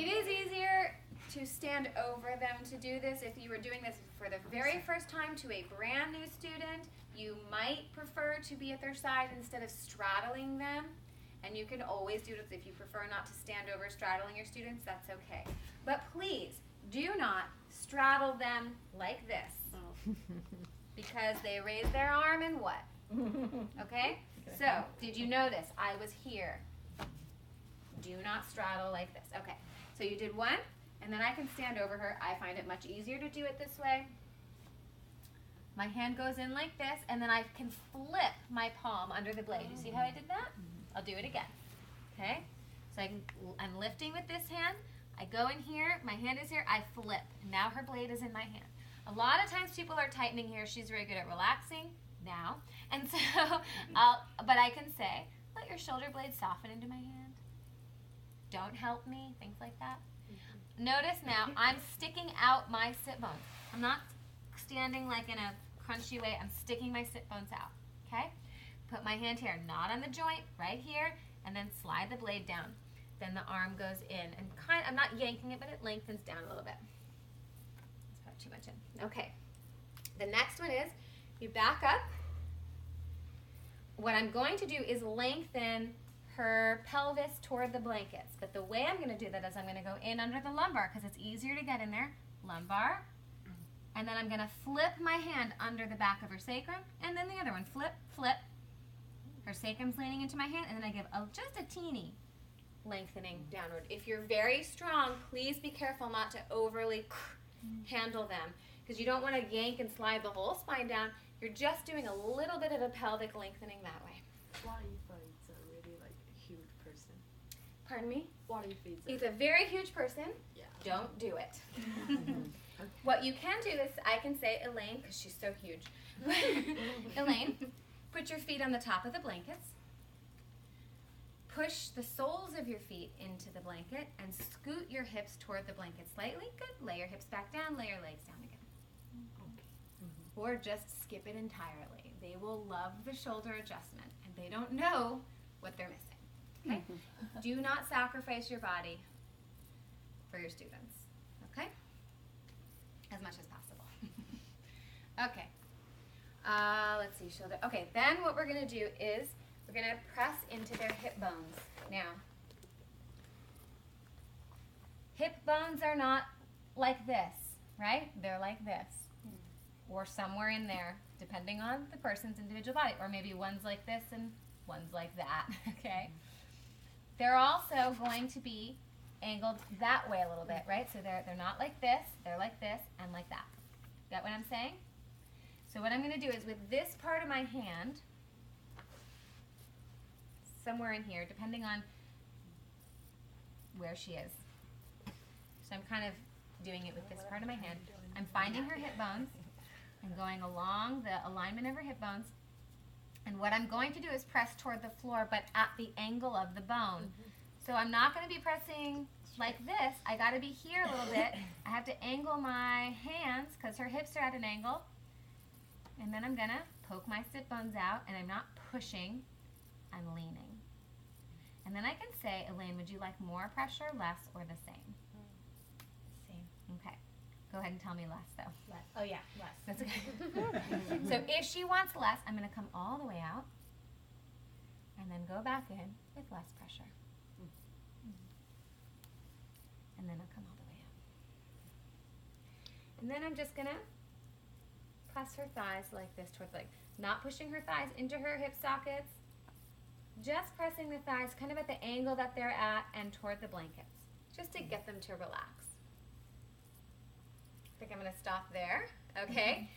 It is easier to stand over them to do this. If you were doing this for the very first time to a brand new student, you might prefer to be at their side instead of straddling them. And you can always do it if you prefer not to stand over straddling your students, that's okay. But please, do not straddle them like this. Oh. Because they raise their arm and what? Okay? So, did you notice? I was here. Do not straddle like this. Okay, so you did one, and then I can stand over her. I find it much easier to do it this way. My hand goes in like this, and then I can flip my palm under the blade. You see how I did that? I'll do it again. Okay, so I'm lifting with this hand. I go in here, my hand is here, I flip. Now her blade is in my hand. A lot of times people are tightening here. She's very good at relaxing now. And so, but I can say, let your shoulder blade soften into my hand. Don't help me, things like that. Mm-hmm. Notice now, I'm sticking out my sit bones. I'm not standing like in a crunchy way. I'm sticking my sit bones out, okay? Put my hand here, not on the joint, right here, and then slide the blade down. Then the arm goes in, and I'm not yanking it, but it lengthens down a little bit. Let's put too much in. Okay. The next one is, you back up. What I'm going to do is lengthen her pelvis toward the blankets. But the way I'm going to do that is I'm going to go in under the lumbar because it's easier to get in there. Lumbar. And then I'm going to flip my hand under the back of her sacrum. And then the other one. Flip, flip. Her sacrum's leaning into my hand. And then I give just a teeny lengthening downward. If you're very strong, please be careful not to overly handle them. Because you don't want to yank and slide the whole spine down. You're just doing a little bit of a pelvic lengthening that way. What if it's a really a huge person? Pardon me? What if it's a very huge person? Yeah. Don't do it. Okay. What you can do is, I can say, Elaine, because she's so huge. Elaine, put your feet on the top of the blankets. Push the soles of your feet into the blanket and scoot your hips toward the blanket slightly. Good. Lay your hips back down, lay your legs down again. Or just skip it entirely. They will love the shoulder adjustment, and they don't know what they're missing. Okay? Do not sacrifice your body for your students. Okay? As much as possible. Okay. Let's see, shoulder. Okay, then what we're going to do is we're going to press into their hip bones. Now, hip bones are not like this, right? They're like this. Or somewhere in there, depending on the person's individual body. Or maybe one's like this and one's like that, okay? They're also going to be angled that way a little bit, right? So they're not like this, they're like this and like that. Got what I'm saying? So what I'm going to do is with this part of my hand, somewhere in here, depending on where she is. So I'm kind of doing it with this part of my hand. I'm finding her hip bones and going along the alignment of her hip bones. And what I'm going to do is press toward the floor, but at the angle of the bone. So I'm not going to be pressing like this. I got to be here a little bit. I have to angle my hands because her hips are at an angle. And then I'm going to poke my sit bones out, and I'm not pushing, I'm leaning. And then I can say, Elaine, would you like more pressure, less, or the same? Same. Okay. Go ahead and tell me less, though. Less. Oh, yeah, less. That's okay. So if she wants less, I'm going to come all the way out and then go back in with less pressure. And then I'll come all the way out. And then I'm just going to press her thighs like this towards the leg. Not pushing her thighs into her hip sockets. Just pressing the thighs kind of at the angle that they're at and toward the blankets. Just to get them to relax. I think I'm going to stop there. Okay.